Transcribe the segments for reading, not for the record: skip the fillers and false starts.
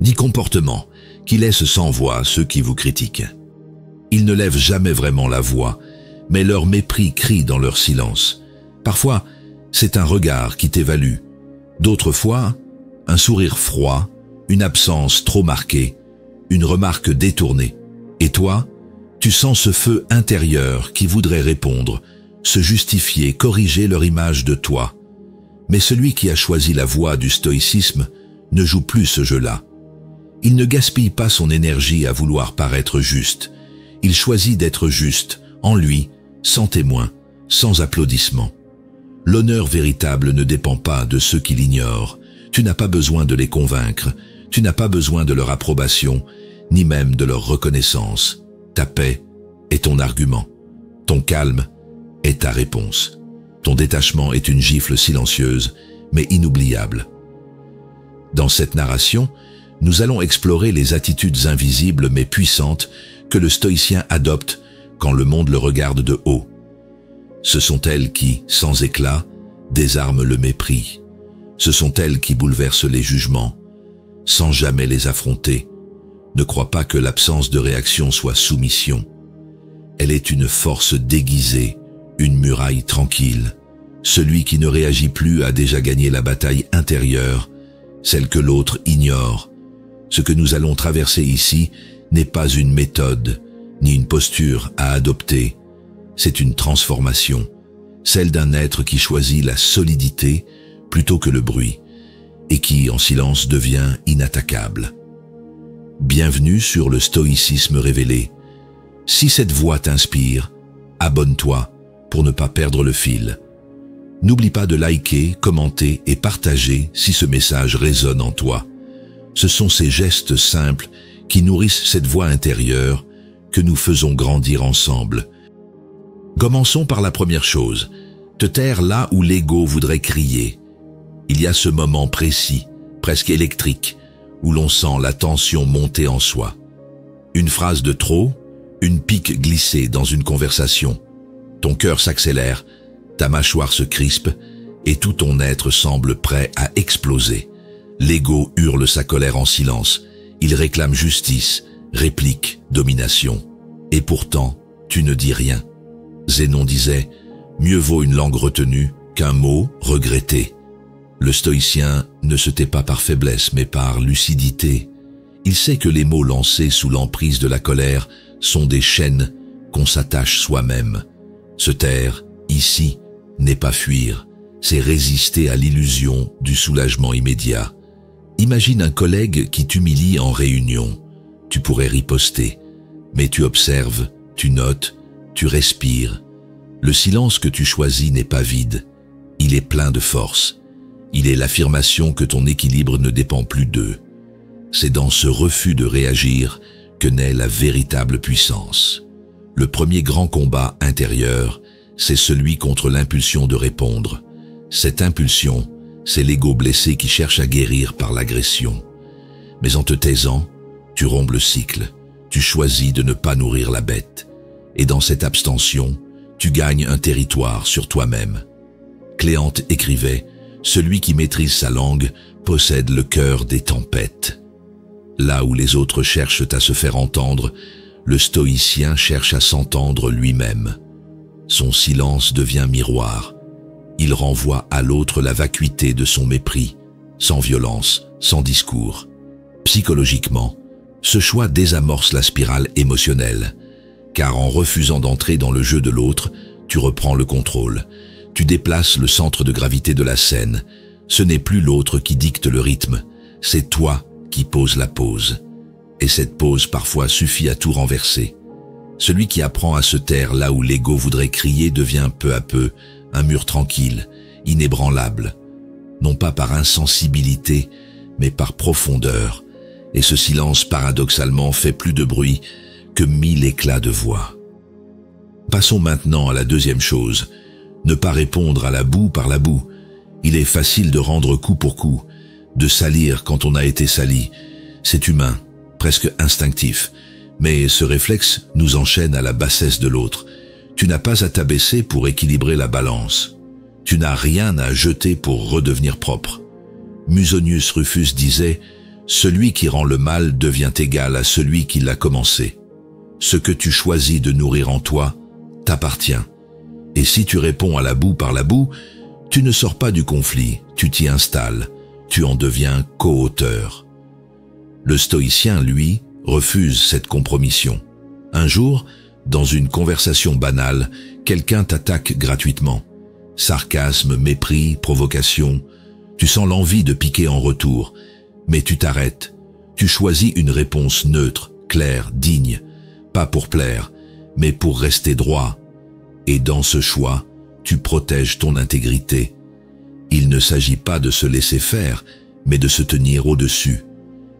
ni comportement qui laisse sans voix ceux qui vous critiquent. Ils ne lèvent jamais vraiment la voix, mais leur mépris crie dans leur silence. Parfois, c'est un regard qui t'évalue. D'autres fois, un sourire froid, une absence trop marquée, une remarque détournée. Et toi, tu sens ce feu intérieur qui voudrait répondre, se justifier, corriger leur image de toi. Mais celui qui a choisi la voie du stoïcisme ne joue plus ce jeu-là. Il ne gaspille pas son énergie à vouloir paraître juste. Il choisit d'être juste, en lui, sans témoin, sans applaudissements. L'honneur véritable ne dépend pas de ceux qui l'ignorent. Tu n'as pas besoin de les convaincre, tu n'as pas besoin de leur approbation, ni même de leur reconnaissance. Ta paix est ton argument. Ton calme est ta réponse. Ton détachement est une gifle silencieuse, mais inoubliable. Dans cette narration, nous allons explorer les attitudes invisibles mais puissantes que le stoïcien adopte quand le monde le regarde de haut. Ce sont elles qui, sans éclat, désarment le mépris. Ce sont elles qui bouleversent les jugements, sans jamais les affronter. Ne crois pas que l'absence de réaction soit soumission. Elle est une force déguisée, une muraille tranquille. Celui qui ne réagit plus a déjà gagné la bataille intérieure, celle que l'autre ignore. Ce que nous allons traverser ici n'est pas une méthode, ni une posture à adopter. C'est une transformation, celle d'un être qui choisit la solidité plutôt que le bruit, et qui, en silence, devient inattaquable. Bienvenue sur le stoïcisme révélé. Si cette voix t'inspire, abonne-toi pour ne pas perdre le fil. N'oublie pas de liker, commenter et partager si ce message résonne en toi. Ce sont ces gestes simples qui nourrissent cette voix intérieure que nous faisons grandir ensemble. Commençons par la première chose, te taire là où l'ego voudrait crier. Il y a ce moment précis, presque électrique, où l'on sent la tension monter en soi. Une phrase de trop, une pique glissée dans une conversation. Ton cœur s'accélère, ta mâchoire se crispe et tout ton être semble prêt à exploser. L'ego hurle sa colère en silence. Il réclame justice, réplique, domination. Et pourtant, tu ne dis rien. Zénon disait « Mieux vaut une langue retenue qu'un mot regretté ». Le stoïcien ne se tait pas par faiblesse, mais par lucidité. Il sait que les mots lancés sous l'emprise de la colère sont des chaînes qu'on s'attache soi-même. Se taire, ici, n'est pas fuir, c'est résister à l'illusion du soulagement immédiat. Imagine un collègue qui t'humilie en réunion. Tu pourrais riposter, mais tu observes, tu notes, tu respires. Le silence que tu choisis n'est pas vide, il est plein de force. Il est l'affirmation que ton équilibre ne dépend plus d'eux. C'est dans ce refus de réagir que naît la véritable puissance. Le premier grand combat intérieur, c'est celui contre l'impulsion de répondre. Cette impulsion, c'est l'ego blessé qui cherche à guérir par l'agression. Mais en te taisant, tu rompes le cycle. Tu choisis de ne pas nourrir la bête. Et dans cette abstention, tu gagnes un territoire sur toi-même. Cléante écrivait « Celui qui maîtrise sa langue possède le cœur des tempêtes ». Là où les autres cherchent à se faire entendre, le stoïcien cherche à s'entendre lui-même. Son silence devient miroir. Il renvoie à l'autre la vacuité de son mépris, sans violence, sans discours. Psychologiquement, ce choix désamorce la spirale émotionnelle, car en refusant d'entrer dans le jeu de l'autre, tu reprends le contrôle. Tu déplaces le centre de gravité de la scène. Ce n'est plus l'autre qui dicte le rythme, c'est toi qui pose la pause. Et cette pause parfois suffit à tout renverser. Celui qui apprend à se taire là où l'ego voudrait crier devient peu à peu un mur tranquille, inébranlable, non pas par insensibilité, mais par profondeur. Et ce silence paradoxalement fait plus de bruit que 1000 éclats de voix. Passons maintenant à la deuxième chose, ne pas répondre à la boue par la boue. Il est facile de rendre coup pour coup, de salir quand on a été sali. C'est humain, presque instinctif, mais ce réflexe nous enchaîne à la bassesse de l'autre. Tu n'as pas à t'abaisser pour équilibrer la balance. Tu n'as rien à jeter pour redevenir propre. Musonius Rufus disait « Celui qui rend le mal devient égal à celui qui l'a commencé. Ce que tu choisis de nourrir en toi t'appartient. Et si tu réponds à la boue par la boue, tu ne sors pas du conflit, tu t'y installes, tu en deviens co-auteur. Le stoïcien, lui, refuse cette compromission. Un jour, dans une conversation banale, quelqu'un t'attaque gratuitement. Sarcasme, mépris, provocation. Tu sens l'envie de piquer en retour, mais tu t'arrêtes. Tu choisis une réponse neutre, claire, digne, pas pour plaire, mais pour rester droit. Et dans ce choix, tu protèges ton intégrité. Il ne s'agit pas de se laisser faire, mais de se tenir au-dessus.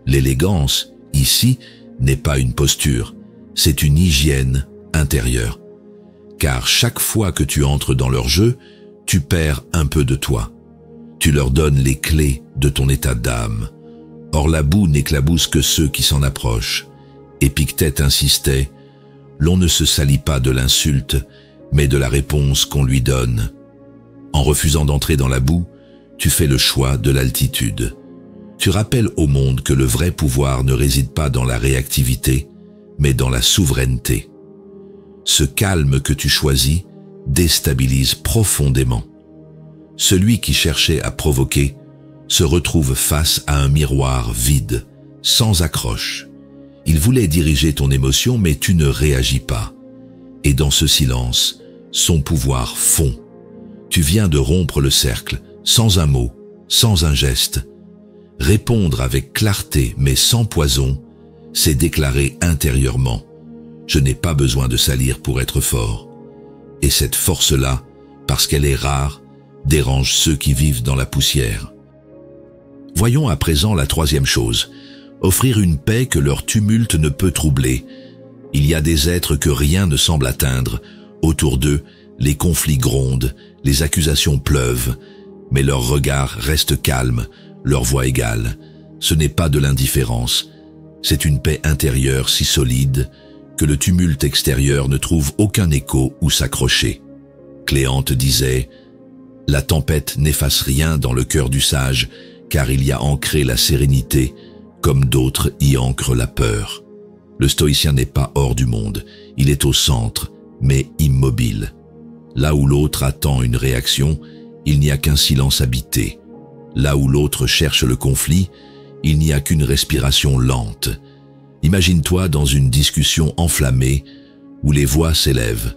L'élégance, ici, n'est pas une posture, c'est une hygiène intérieure. Car chaque fois que tu entres dans leur jeu, tu perds un peu de toi. Tu leur donnes les clés de ton état d'âme. Or la boue n'éclabousse que ceux qui s'en approchent. Épictète insistait, l'on ne se salit pas de l'insulte, mais de la réponse qu'on lui donne. En refusant d'entrer dans la boue, tu fais le choix de l'altitude. Tu rappelles au monde que le vrai pouvoir ne réside pas dans la réactivité, mais dans la souveraineté. Ce calme que tu choisis déstabilise profondément. Celui qui cherchait à provoquer se retrouve face à un miroir vide, sans accroche. Il voulait diriger ton émotion, mais tu ne réagis pas. Et dans ce silence, son pouvoir fond. Tu viens de rompre le cercle, sans un mot, sans un geste. Répondre avec clarté, mais sans poison, c'est déclarer intérieurement « Je n'ai pas besoin de salir pour être fort ». Et cette force-là, parce qu'elle est rare, dérange ceux qui vivent dans la poussière. Voyons à présent la troisième chose, offrir une paix que leur tumulte ne peut troubler. Il y a des êtres que rien ne semble atteindre. Autour d'eux, les conflits grondent, les accusations pleuvent, mais leur regard reste calme, leur voix égale. Ce n'est pas de l'indifférence, c'est une paix intérieure si solide que le tumulte extérieur ne trouve aucun écho où s'accrocher. Cléante disait « La tempête n'efface rien dans le cœur du sage, car il y a ancré la sérénité, comme d'autres y ancrent la peur. » Le stoïcien n'est pas hors du monde, il est au centre, mais immobile. Là où l'autre attend une réaction, il n'y a qu'un silence habité. Là où l'autre cherche le conflit, il n'y a qu'une respiration lente. Imagine-toi dans une discussion enflammée où les voix s'élèvent,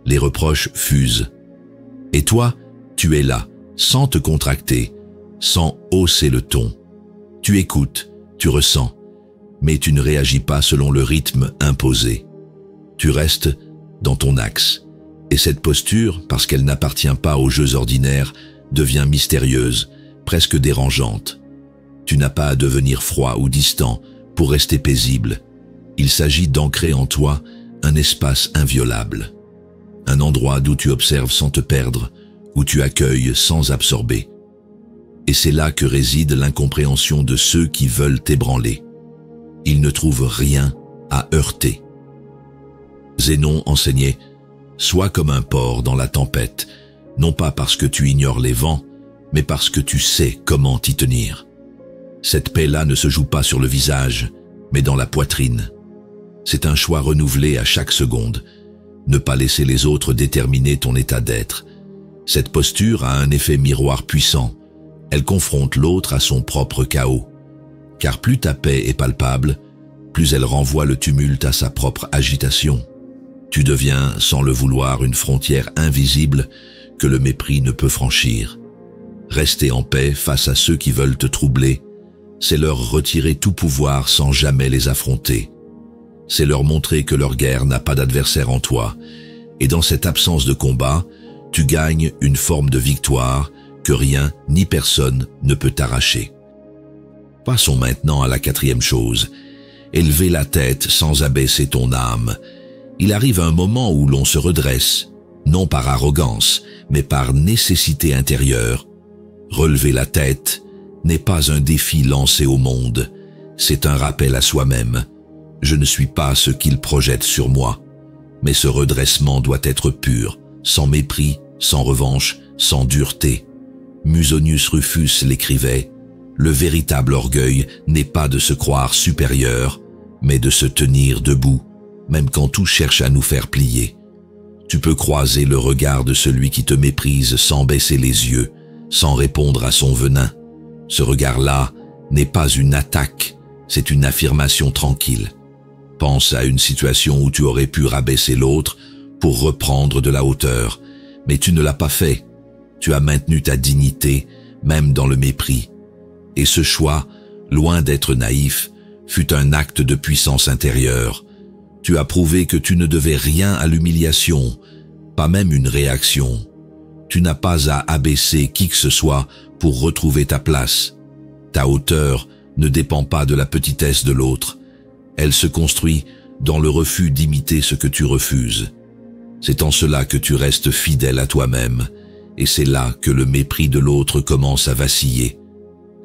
les reproches fusent. Et toi, tu es là, sans te contracter, sans hausser le ton. Tu écoutes, tu ressens, mais tu ne réagis pas selon le rythme imposé. Tu restes dans ton axe. Et cette posture, parce qu'elle n'appartient pas aux jeux ordinaires, devient mystérieuse, presque dérangeante. Tu n'as pas à devenir froid ou distant pour rester paisible. Il s'agit d'ancrer en toi un espace inviolable. Un endroit d'où tu observes sans te perdre, où tu accueilles sans absorber. Et c'est là que réside l'incompréhension de ceux qui veulent t'ébranler. Ils ne trouvent rien à heurter. Zénon enseignait « Sois comme un porc dans la tempête, non pas parce que tu ignores les vents, mais parce que tu sais comment t'y tenir. » Cette paix-là ne se joue pas sur le visage, mais dans la poitrine. C'est un choix renouvelé à chaque seconde. Ne pas laisser les autres déterminer ton état d'être. Cette posture a un effet miroir puissant. Elle confronte l'autre à son propre chaos. Car plus ta paix est palpable, plus elle renvoie le tumulte à sa propre agitation. Tu deviens, sans le vouloir, une frontière invisible que le mépris ne peut franchir. Rester en paix face à ceux qui veulent te troubler, c'est leur retirer tout pouvoir sans jamais les affronter. C'est leur montrer que leur guerre n'a pas d'adversaire en toi, et dans cette absence de combat, tu gagnes une forme de victoire que rien ni personne ne peut t'arracher. Passons maintenant à la quatrième chose, élever la tête sans abaisser ton âme. Il arrive un moment où l'on se redresse, non par arrogance, mais par nécessité intérieure. Relever la tête n'est pas un défi lancé au monde, c'est un rappel à soi-même. Je ne suis pas ce qu'il projette sur moi, mais ce redressement doit être pur, sans mépris, sans revanche, sans dureté. Musonius Rufus l'écrivait, Le véritable orgueil n'est pas de se croire supérieur, mais de se tenir debout, même quand tout cherche à nous faire plier. Tu peux croiser le regard de celui qui te méprise sans baisser les yeux, sans répondre à son venin. Ce regard-là n'est pas une attaque, c'est une affirmation tranquille. Pense à une situation où tu aurais pu rabaisser l'autre pour reprendre de la hauteur, mais tu ne l'as pas fait. Tu as maintenu ta dignité, même dans le mépris. Et ce choix, loin d'être naïf, fut un acte de puissance intérieure. Tu as prouvé que tu ne devais rien à l'humiliation, pas même une réaction. Tu n'as pas à abaisser qui que ce soit pour retrouver ta place. Ta hauteur ne dépend pas de la petitesse de l'autre. Elle se construit dans le refus d'imiter ce que tu refuses. C'est en cela que tu restes fidèle à toi-même, et c'est là que le mépris de l'autre commence à vaciller.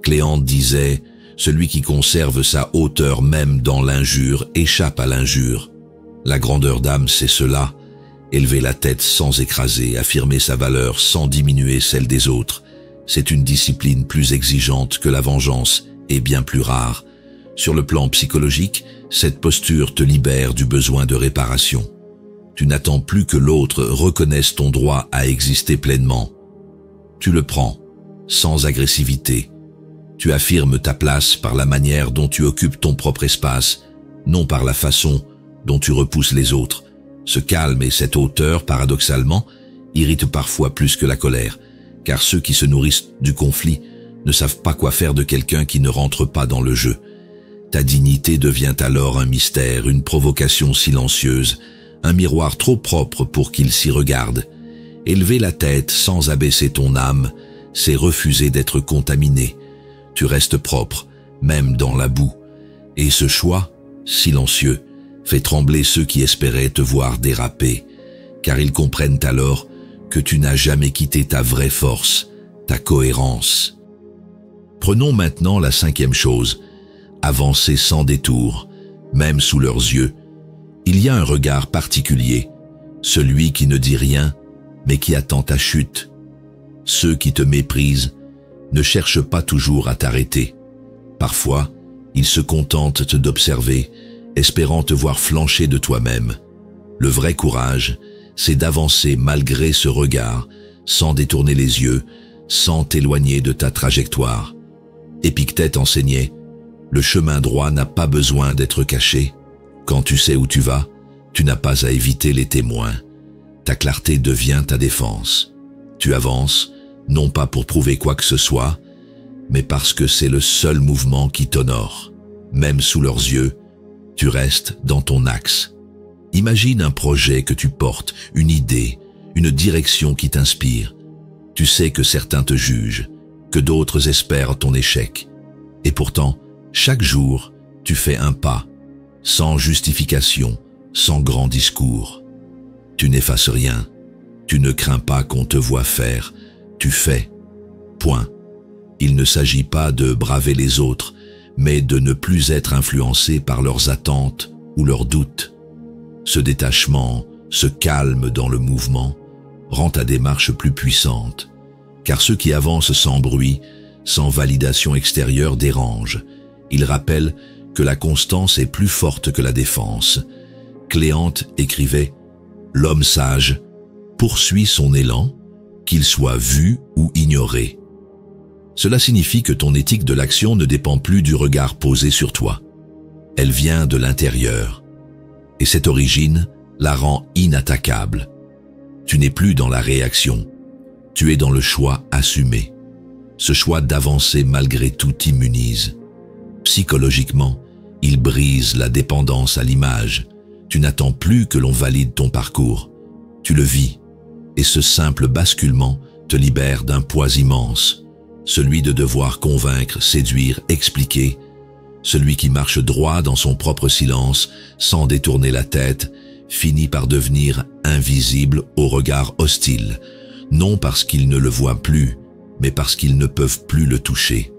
Cléante disait, « Celui qui conserve sa hauteur même dans l'injure échappe à l'injure. » La grandeur d'âme, c'est cela, élever la tête sans écraser, affirmer sa valeur sans diminuer celle des autres. C'est une discipline plus exigeante que la vengeance et bien plus rare. Sur le plan psychologique, cette posture te libère du besoin de réparation. Tu n'attends plus que l'autre reconnaisse ton droit à exister pleinement. Tu le prends, sans agressivité. Tu affirmes ta place par la manière dont tu occupes ton propre espace, non par la façon dont tu repousses les autres. Ce calme et cette hauteur, paradoxalement, irritent parfois plus que la colère, car ceux qui se nourrissent du conflit ne savent pas quoi faire de quelqu'un qui ne rentre pas dans le jeu. Ta dignité devient alors un mystère, une provocation silencieuse, un miroir trop propre pour qu'il s'y regarde. Élever la tête sans abaisser ton âme, c'est refuser d'être contaminé. Tu restes propre, même dans la boue. Et ce choix, silencieux, fait trembler ceux qui espéraient te voir déraper, car ils comprennent alors que tu n'as jamais quitté ta vraie force, ta cohérence. Prenons maintenant la 5e chose, avancer sans détour, même sous leurs yeux. Il y a un regard particulier, celui qui ne dit rien, mais qui attend ta chute. Ceux qui te méprisent ne cherchent pas toujours à t'arrêter. Parfois, ils se contentent d'observer, espérant te voir flancher de toi-même. Le vrai courage, c'est d'avancer malgré ce regard, sans détourner les yeux, sans t'éloigner de ta trajectoire. Épictète enseignait, le chemin droit n'a pas besoin d'être caché. Quand tu sais où tu vas, tu n'as pas à éviter les témoins. Ta clarté devient ta défense. Tu avances, non pas pour prouver quoi que ce soit, mais parce que c'est le seul mouvement qui t'honore. Même sous leurs yeux, tu restes dans ton axe. Imagine un projet que tu portes, une idée, une direction qui t'inspire. Tu sais que certains te jugent, que d'autres espèrent ton échec. Et pourtant, chaque jour, tu fais un pas, sans justification, sans grand discours. Tu n'effaces rien, tu ne crains pas qu'on te voie faire, tu fais. Point. Il ne s'agit pas de braver les autres, mais de ne plus être influencé par leurs attentes ou leurs doutes. Ce détachement, ce calme dans le mouvement, rend ta démarche plus puissante, car ceux qui avancent sans bruit, sans validation extérieure dérangent. Ils rappellent que la constance est plus forte que la défense. Cléante écrivait « L'homme sage poursuit son élan, qu'il soit vu ou ignoré. » Cela signifie que ton éthique de l'action ne dépend plus du regard posé sur toi. Elle vient de l'intérieur. Et cette origine la rend inattaquable. Tu n'es plus dans la réaction. Tu es dans le choix assumé. Ce choix d'avancer malgré tout t'immunise. Psychologiquement, il brise la dépendance à l'image. Tu n'attends plus que l'on valide ton parcours. Tu le vis. Et ce simple basculement te libère d'un poids immense. Celui de devoir convaincre, séduire, expliquer. Celui qui marche droit dans son propre silence, sans détourner la tête, finit par devenir invisible au regard hostile. Non parce qu'ils ne le voient plus, mais parce qu'ils ne peuvent plus le toucher.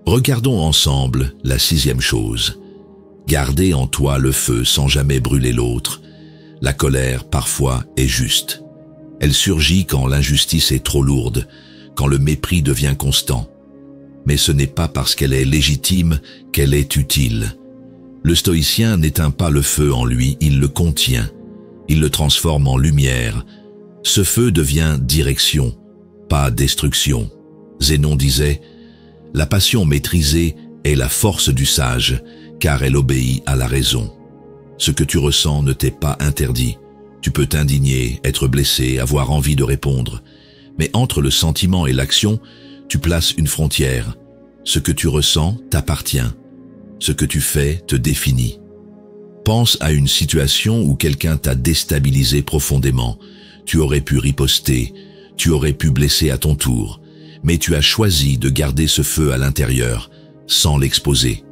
Regardons ensemble la 6e chose. Garder en toi le feu sans jamais brûler l'autre. La colère, parfois, est juste. Elle surgit quand l'injustice est trop lourde, quand le mépris devient constant. mais ce n'est pas parce qu'elle est légitime qu'elle est utile. Le stoïcien n'éteint pas le feu en lui, il le contient. Il le transforme en lumière. Ce feu devient direction, pas destruction. Zénon disait « La passion maîtrisée est la force du sage, car elle obéit à la raison. Ce que tu ressens ne t'est pas interdit. Tu peux t'indigner, être blessé, avoir envie de répondre. Mais entre le sentiment et l'action, tu places une frontière. Ce que tu ressens t'appartient. Ce que tu fais te définit. Pense à une situation où quelqu'un t'a déstabilisé profondément. Tu aurais pu riposter, tu aurais pu blesser à ton tour, mais tu as choisi de garder ce feu à l'intérieur, sans l'exposer.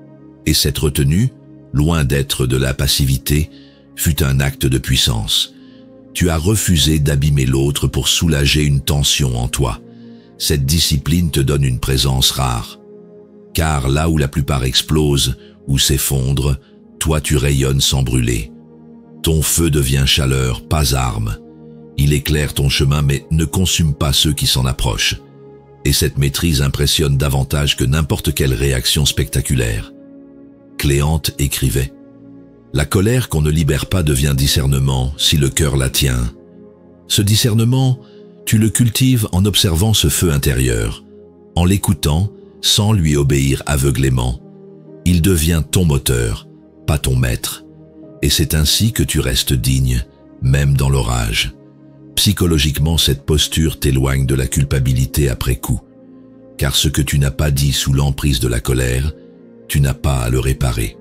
Et cette retenue, loin d'être de la passivité, fut un acte de puissance. Tu as refusé d'abîmer l'autre pour soulager une tension en toi. Cette discipline te donne une présence rare. Car là où la plupart explosent ou s'effondrent, toi tu rayonnes sans brûler. Ton feu devient chaleur, pas arme. Il éclaire ton chemin mais ne consume pas ceux qui s'en approchent. Et cette maîtrise impressionne davantage que n'importe quelle réaction spectaculaire. Cléante écrivait « La colère qu'on ne libère pas devient discernement si le cœur la tient. Ce discernement, tu le cultives en observant ce feu intérieur, en l'écoutant sans lui obéir aveuglément. Il devient ton moteur, pas ton maître. Et c'est ainsi que tu restes digne, même dans l'orage. Psychologiquement, cette posture t'éloigne de la culpabilité après coup. Car ce que tu n'as pas dit sous l'emprise de la colère, tu n'as pas à le réparer.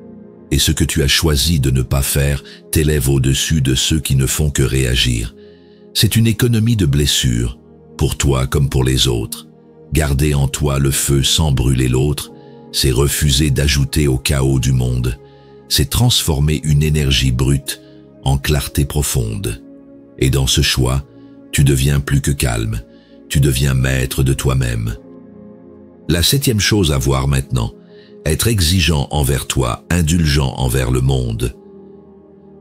Et ce que tu as choisi de ne pas faire t'élève au-dessus de ceux qui ne font que réagir. C'est une économie de blessures, pour toi comme pour les autres. Garder en toi le feu sans brûler l'autre, c'est refuser d'ajouter au chaos du monde. C'est transformer une énergie brute en clarté profonde. Et dans ce choix, tu deviens plus que calme, tu deviens maître de toi-même. La 7e chose à voir maintenant, être exigeant envers toi, indulgent envers le monde.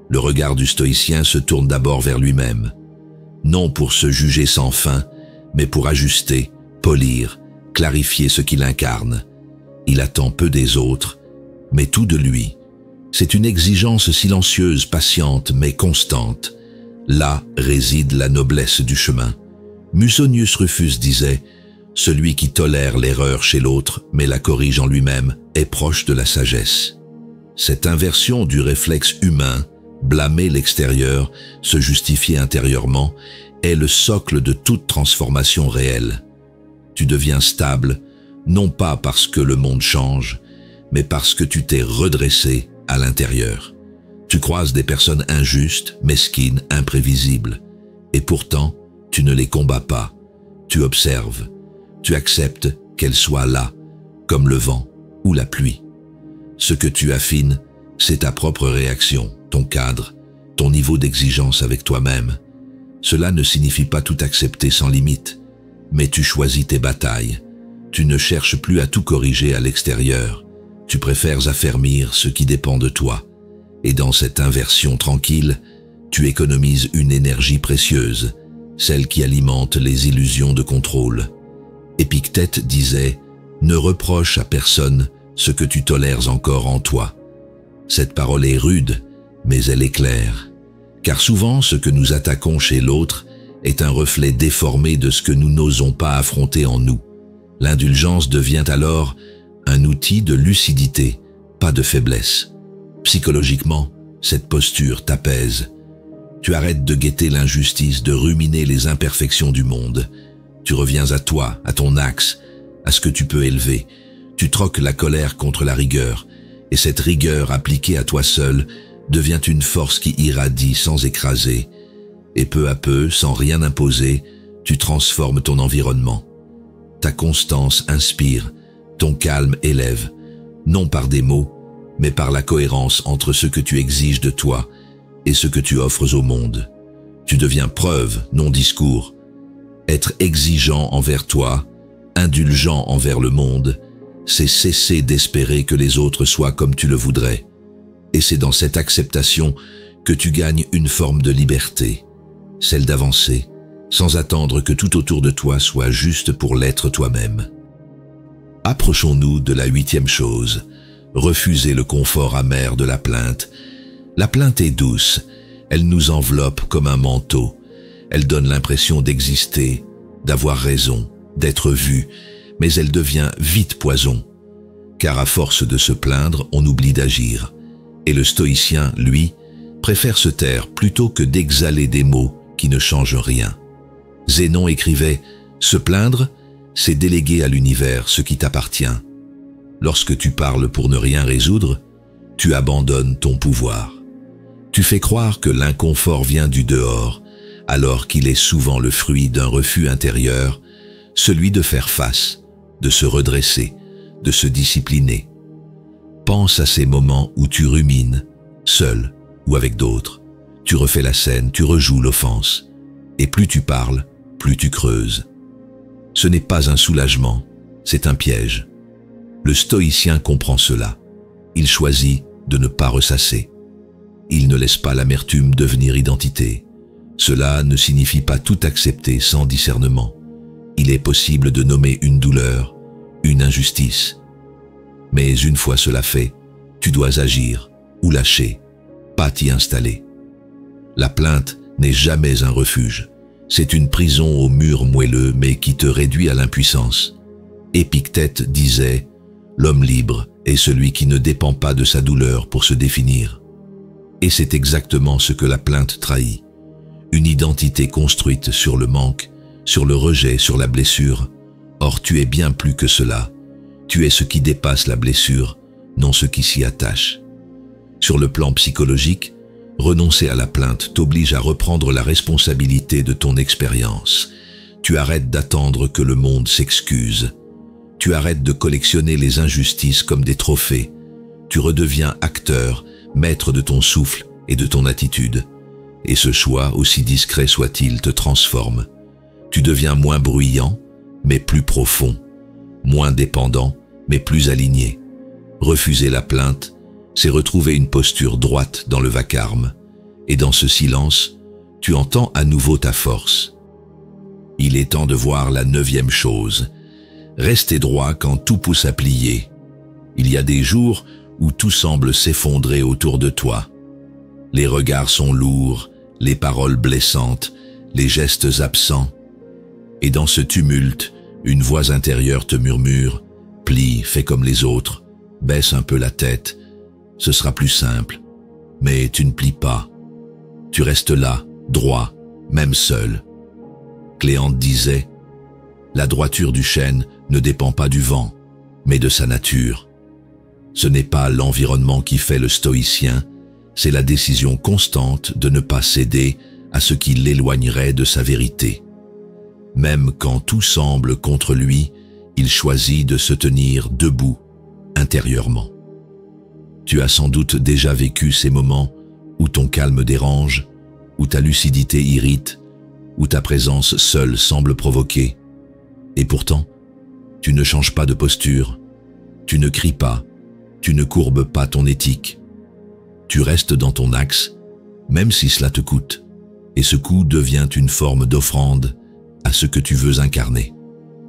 Le regard du stoïcien se tourne d'abord vers lui-même, non pour se juger sans fin, mais pour ajuster, polir, clarifier ce qu'il incarne. Il attend peu des autres, mais tout de lui. C'est une exigence silencieuse, patiente, mais constante. Là réside la noblesse du chemin. Musonius Rufus disait « Celui qui tolère l'erreur chez l'autre, mais la corrige en lui-même, est proche de la sagesse. » Cette inversion du réflexe humain, blâmer l'extérieur, se justifier intérieurement, est le socle de toute transformation réelle. Tu deviens stable, non pas parce que le monde change, mais parce que tu t'es redressé à l'intérieur. Tu croises des personnes injustes, mesquines, imprévisibles. Et pourtant, tu ne les combats pas. Tu observes. Tu acceptes qu'elles soient là, comme le vent ou la pluie. Ce que tu affines, c'est ta propre réaction, ton cadre, ton niveau d'exigence avec toi-même. Cela ne signifie pas tout accepter sans limite, mais tu choisis tes batailles. Tu ne cherches plus à tout corriger à l'extérieur. Tu préfères affermir ce qui dépend de toi. Et dans cette inversion tranquille, tu économises une énergie précieuse, celle qui alimente les illusions de contrôle. Épictète disait « Ne reproche à personne ce que tu tolères encore en toi ». Cette parole est rude, mais elle est claire. Car souvent, ce que nous attaquons chez l'autre est un reflet déformé de ce que nous n'osons pas affronter en nous. L'indulgence devient alors un outil de lucidité, pas de faiblesse. Psychologiquement, cette posture t'apaise. Tu arrêtes de guetter l'injustice, de ruminer les imperfections du monde. Tu reviens à toi, à ton axe, à ce que tu peux élever. Tu troques la colère contre la rigueur, et cette rigueur appliquée à toi seul devient une force qui irradie sans écraser. Et peu à peu, sans rien imposer, tu transformes ton environnement. Ta constance inspire, ton calme élève, non par des mots, mais par la cohérence entre ce que tu exiges de toi et ce que tu offres au monde. Tu deviens preuve, non discours. Être exigeant envers toi, indulgent envers le monde, c'est cesser d'espérer que les autres soient comme tu le voudrais. Et c'est dans cette acceptation que tu gagnes une forme de liberté, celle d'avancer, sans attendre que tout autour de toi soit juste pour l'être toi-même. Approchons-nous de la 8e chose. Refuser le confort amer de la plainte. La plainte est douce. Elle nous enveloppe comme un manteau. Elle donne l'impression d'exister, d'avoir raison, d'être vue, mais elle devient vite poison. Car à force de se plaindre, on oublie d'agir. Et le stoïcien, lui, préfère se taire plutôt que d'exhaler des mots qui ne changent rien. Zénon écrivait « Se plaindre, c'est déléguer à l'univers ce qui t'appartient. Lorsque tu parles pour ne rien résoudre, tu abandonnes ton pouvoir. Tu fais croire que l'inconfort vient du dehors, alors qu'il est souvent le fruit d'un refus intérieur, celui de faire face, de se redresser, de se discipliner. Pense à ces moments où tu rumines, seul ou avec d'autres. Tu refais la scène, tu rejoues l'offense. Et plus tu parles, plus tu creuses. Ce n'est pas un soulagement, c'est un piège. Le stoïcien comprend cela. Il choisit de ne pas ressasser. Il ne laisse pas l'amertume devenir identité. Cela ne signifie pas tout accepter sans discernement. Il est possible de nommer une douleur, une injustice. Mais une fois cela fait, tu dois agir ou lâcher, pas t'y installer. La plainte n'est jamais un refuge. C'est une prison aux murs moelleux mais qui te réduit à l'impuissance. Épictète disait « L'homme libre est celui qui ne dépend pas de sa douleur pour se définir ». Et c'est exactement ce que la plainte trahit. Une identité construite sur le manque, sur le rejet, sur la blessure. Or tu es bien plus que cela. Tu es ce qui dépasse la blessure, non ce qui s'y attache. Sur le plan psychologique, renoncer à la plainte t'oblige à reprendre la responsabilité de ton expérience. Tu arrêtes d'attendre que le monde s'excuse. Tu arrêtes de collectionner les injustices comme des trophées. Tu redeviens acteur, maître de ton souffle et de ton attitude. Et ce choix, aussi discret soit-il, te transforme. Tu deviens moins bruyant, mais plus profond. Moins dépendant, mais plus aligné. Refuser la plainte, c'est retrouver une posture droite dans le vacarme. Et dans ce silence, tu entends à nouveau ta force. Il est temps de voir la 9e chose. Rester droit quand tout pousse à plier. Il y a des jours où tout semble s'effondrer autour de toi. Les regards sont lourds, les paroles blessantes, les gestes absents. Et dans ce tumulte, une voix intérieure te murmure « Plie, fais comme les autres, baisse un peu la tête, ce sera plus simple. » Mais tu ne plies pas. Tu restes là, droit, même seul. Cléante disait « La droiture du chêne ne dépend pas du vent, mais de sa nature. » Ce n'est pas l'environnement qui fait le stoïcien, c'est la décision constante de ne pas céder à ce qui l'éloignerait de sa vérité. Même quand tout semble contre lui, il choisit de se tenir debout, intérieurement. Tu as sans doute déjà vécu ces moments où ton calme dérange, où ta lucidité irrite, où ta présence seule semble provoquer. Et pourtant, tu ne changes pas de posture, tu ne cries pas, tu ne courbes pas ton éthique. Tu restes dans ton axe, même si cela te coûte, et ce coup devient une forme d'offrande à ce que tu veux incarner.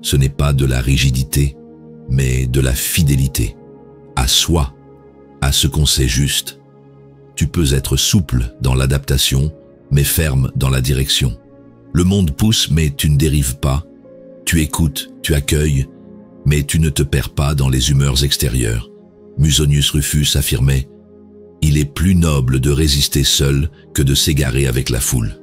Ce n'est pas de la rigidité, mais de la fidélité, à soi, à ce qu'on sait juste. Tu peux être souple dans l'adaptation, mais ferme dans la direction. Le monde pousse, mais tu ne dérives pas. Tu écoutes, tu accueilles, mais tu ne te perds pas dans les humeurs extérieures. Musonius Rufus affirmait « Il est plus noble de résister seul que de s'égarer avec la foule. »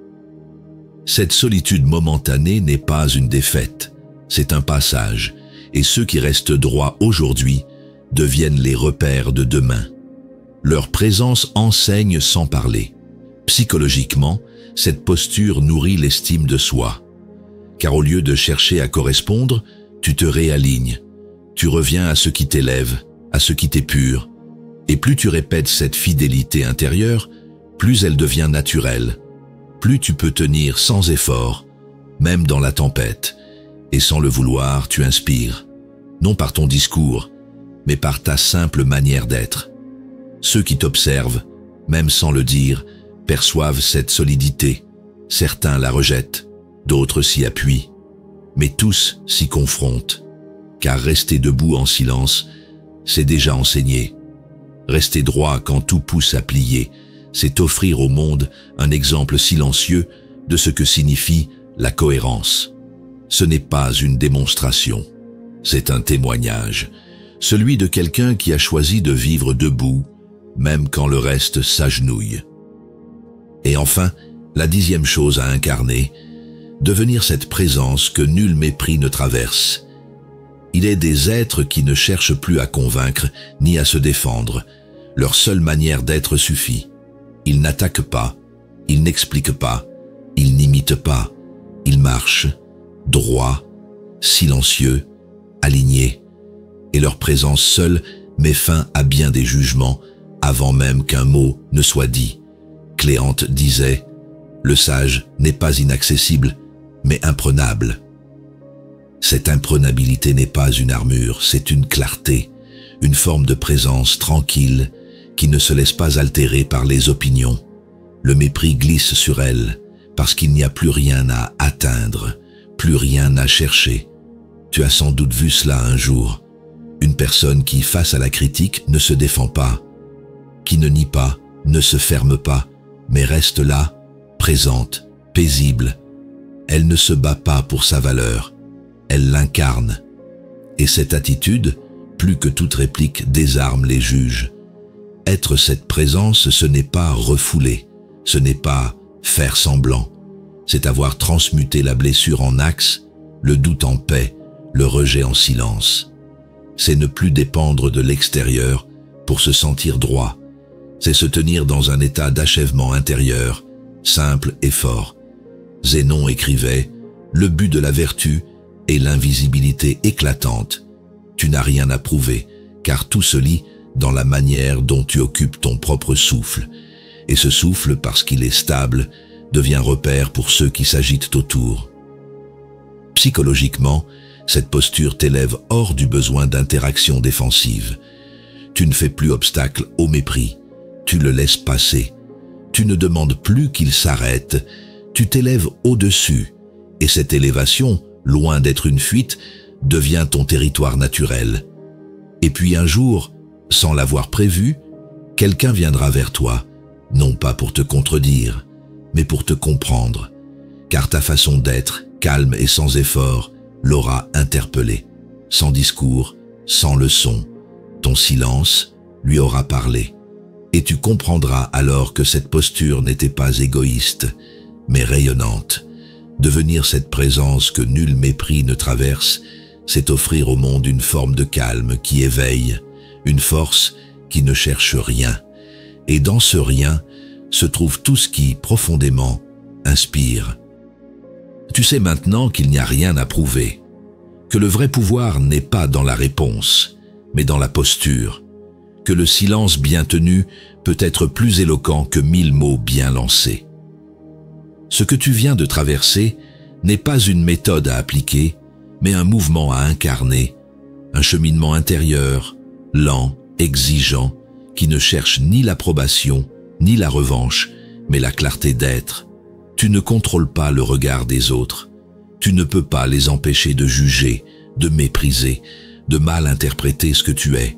Cette solitude momentanée n'est pas une défaite, c'est un passage, et ceux qui restent droits aujourd'hui deviennent les repères de demain. Leur présence enseigne sans parler. Psychologiquement, cette posture nourrit l'estime de soi. Car au lieu de chercher à correspondre, tu te réalignes. Tu reviens à ce qui t'élève, à ce qui t'épure. Et plus tu répètes cette fidélité intérieure, plus elle devient naturelle. Plus tu peux tenir sans effort, même dans la tempête. Et sans le vouloir, tu inspires. Non par ton discours, mais par ta simple manière d'être. Ceux qui t'observent, même sans le dire, perçoivent cette solidité. Certains la rejettent, d'autres s'y appuient, mais tous s'y confrontent. car rester debout en silence, c'est déjà enseigner. Rester droit quand tout pousse à plier, c'est offrir au monde un exemple silencieux de ce que signifie la cohérence. Ce n'est pas une démonstration, c'est un témoignage, celui de quelqu'un qui a choisi de vivre debout, même quand le reste s'agenouille. Et enfin, la 10e chose à incarner, devenir cette présence que nul mépris ne traverse. Il est des êtres qui ne cherchent plus à convaincre ni à se défendre. Leur seule manière d'être suffit. Ils n'attaquent pas, ils n'expliquent pas, ils n'imitent pas. Ils marchent, droits, silencieux, alignés. Et leur présence seule met fin à bien des jugements avant même qu'un mot ne soit dit. Cléante disait « Le sage n'est pas inaccessible, mais imprenable ». Cette imprenabilité n'est pas une armure, c'est une clarté, une forme de présence tranquille qui ne se laisse pas altérer par les opinions. Le mépris glisse sur elle parce qu'il n'y a plus rien à atteindre, plus rien à chercher. Tu as sans doute vu cela un jour. Une personne qui, face à la critique, ne se défend pas, qui ne nie pas, ne se ferme pas, mais reste là, présente, paisible. Elle ne se bat pas pour sa valeur, elle l'incarne. Et cette attitude, plus que toute réplique, désarme les juges. Être cette présence, ce n'est pas refouler, ce n'est pas faire semblant. C'est avoir transmuté la blessure en axe, le doute en paix, le rejet en silence. C'est ne plus dépendre de l'extérieur pour se sentir droit. C'est se tenir dans un état d'achèvement intérieur, simple et fort. Zénon écrivait « Le but de la vertu est l'invisibilité éclatante. Tu n'as rien à prouver, car tout se lit dans la manière dont tu occupes ton propre souffle. Et ce souffle, parce qu'il est stable, devient repère pour ceux qui s'agitent autour. » Psychologiquement, cette posture t'élève hors du besoin d'interaction défensive. Tu ne fais plus obstacle au mépris, tu le laisses passer. Tu ne demandes plus qu'il s'arrête, tu t'élèves au-dessus. Et cette élévation, loin d'être une fuite, devient ton territoire naturel. Et puis un jour, sans l'avoir prévu, quelqu'un viendra vers toi, non pas pour te contredire, mais pour te comprendre, car ta façon d'être, calme et sans effort, l'aura interpellé. Sans discours, sans leçon, ton silence lui aura parlé. Et tu comprendras alors que cette posture n'était pas égoïste, mais rayonnante. Devenir cette présence que nul mépris ne traverse, c'est offrir au monde une forme de calme qui éveille, une force qui ne cherche rien. Et dans ce rien se trouve tout ce qui, profondément, inspire. Tu sais maintenant qu'il n'y a rien à prouver, que le vrai pouvoir n'est pas dans la réponse, mais dans la posture, que le silence bien tenu peut être plus éloquent que 1000 mots bien lancés. Ce que tu viens de traverser n'est pas une méthode à appliquer, mais un mouvement à incarner, un cheminement intérieur, lent, exigeant, qui ne cherche ni l'approbation, ni la revanche, mais la clarté d'être. Tu ne contrôles pas le regard des autres. Tu ne peux pas les empêcher de juger, de mépriser, de mal interpréter ce que tu es.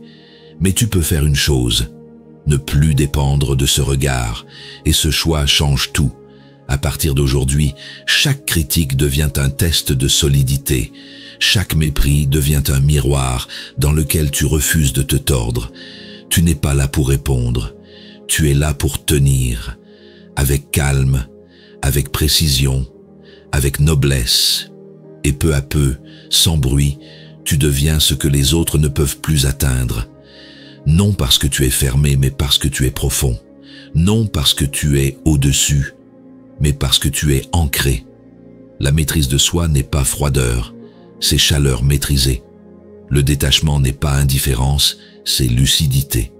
Mais tu peux faire une chose, ne plus dépendre de ce regard, et ce choix change tout. À partir d'aujourd'hui, chaque critique devient un test de solidité. Chaque mépris devient un miroir dans lequel tu refuses de te tordre. Tu n'es pas là pour répondre, tu es là pour tenir, avec calme, avec précision, avec noblesse. Et peu à peu, sans bruit, tu deviens ce que les autres ne peuvent plus atteindre. Non parce que tu es fermé, mais parce que tu es profond. Non parce que tu es au-dessus, mais parce que tu es ancré. La maîtrise de soi n'est pas froideur, c'est chaleur maîtrisée. Le détachement n'est pas indifférence, c'est lucidité.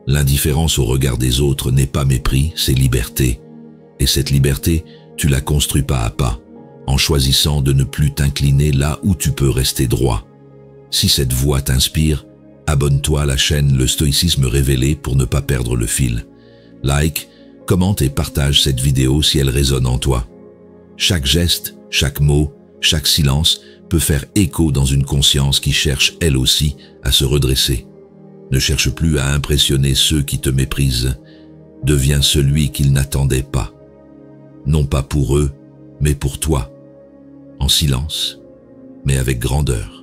L'indifférence au regard des autres n'est pas mépris, c'est liberté. Et cette liberté, tu la construis pas à pas, en choisissant de ne plus t'incliner là où tu peux rester droit. Si cette voix t'inspire, abonne-toi à la chaîne Le Stoïcisme Révélé pour ne pas perdre le fil. Like, commente et partage cette vidéo si elle résonne en toi. Chaque geste, chaque mot, chaque silence peut faire écho dans une conscience qui cherche elle aussi à se redresser. Ne cherche plus à impressionner ceux qui te méprisent. Deviens celui qu'ils n'attendaient pas. Non pas pour eux, mais pour toi. En silence, mais avec grandeur.